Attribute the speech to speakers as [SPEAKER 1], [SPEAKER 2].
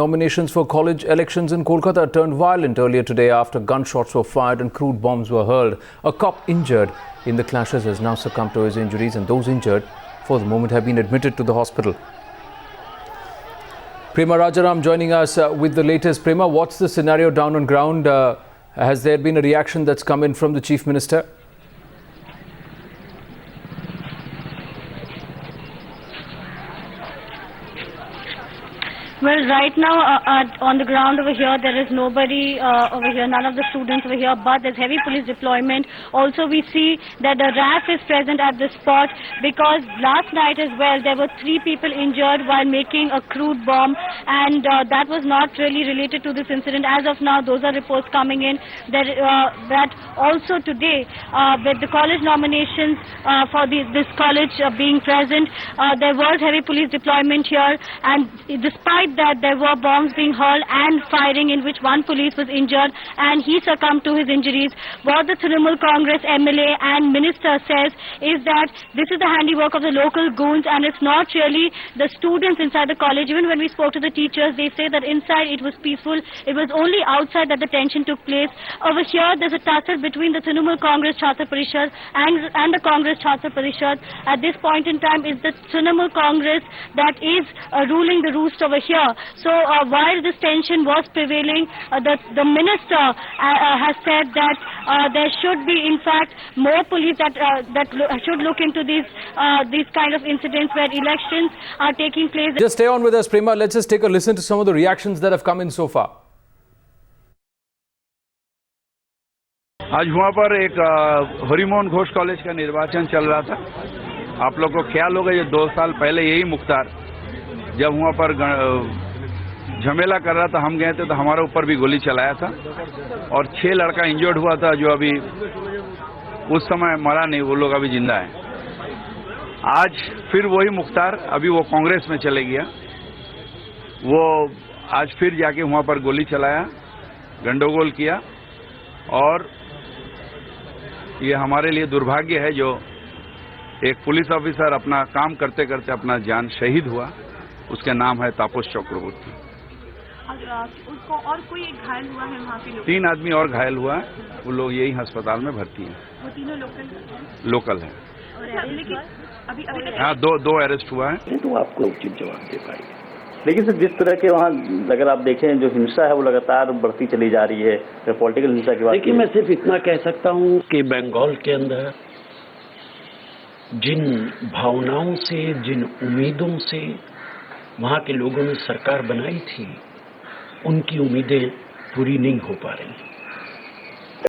[SPEAKER 1] Nominations for college elections in Kolkata turned violent earlier today after gunshots were fired and crude bombs were hurled. A cop injured in the clashes has now succumbed to his injuries, and those injured for the moment have been admitted to the hospital. Prema Rajaram joining us with the latest. Prema, what's the scenario down on ground? Has there been a reaction that's come in from the Chief Minister?
[SPEAKER 2] Well, right now on the ground over here, there is nobody over here, none of the students over here, but there's heavy police deployment. Also, we see that the RAF is present at the spot because last night as well, there were 3 people injured while making a crude bomb, and that was not really related to this incident. As of now, those are reports coming in that also today, with the college nominations for this college being present, there was heavy police deployment here, and despite that there were bombs being hurled and firing in which one police was injured and he succumbed to his injuries. What the Trinamool Congress MLA and minister says is that this is the handiwork of the local goons and it's not really the students inside the college. Even when we spoke to the teachers, they say that inside it was peaceful. It was only outside that the tension took place. Over here there's a tussle between the Trinamool Congress Chhatra Parishad and the Congress Chhatra Parishad. At this point in time, it's the Trinamool Congress that is ruling the roost over here. So while this tension was prevailing, the minister has said that there should be, in fact, more police that should look into these kind of incidents where elections are taking place.
[SPEAKER 1] Just stay on with us, Prema. Let's just take a listen to some of the reactions that have come in so far.
[SPEAKER 3] आज वहाँ पर एक Harimohan Ghosh college का निर्वाचन चल रहा था। आप लोग को ख्याल होगा ये 2 साल पहले यही मुख्तार जब वहाँ पर झमेला कर रहा था, हम गए थे तो हमारे ऊपर भी गोली चलाया था और 6 लड़का इंजर्ड हुआ था जो अभी उस समय मरा नहीं, वो लोग अभी जिंदा है। आज फिर वही मुख्तार अभी वो कांग्रेस में चले गया, वो आज फिर जाके वहाँ पर गोली चलाया, गंडोगोल किया और ये हमारे लिए दुर्भाग्य है जो एक पुलिस ऑफिसर अपना काम करते करते अपना जान शहीद हुआ। उसके नाम है तापस चक्रवर्ती।
[SPEAKER 4] उसको और कोई एक घायल हुआ है वहाँ पे?
[SPEAKER 3] 3 आदमी और घायल हुआ है, वो लोग यही अस्पताल में भर्ती हैं।
[SPEAKER 4] वो तीनों
[SPEAKER 3] लोकल है।
[SPEAKER 4] लेकिन अभी
[SPEAKER 3] हाँ, दो अरेस्ट हुआ है।
[SPEAKER 5] तो आपको उचित जवाब दे पाएंगे। लेकिन सर, जिस तरह के वहाँ अगर आप देखें जो हिंसा है वो लगातार बढ़ती चली जा रही है, पॉलिटिकल हिंसा की बात।
[SPEAKER 6] देखिए, मैं सिर्फ इतना कह सकता हूँ कि बंगाल के अंदर जिन भावनाओं से, जिन उम्मीदों से वहाँ के लोगों ने सरकार बनाई थी, उनकी उम्मीदें पूरी नहीं हो पा रही।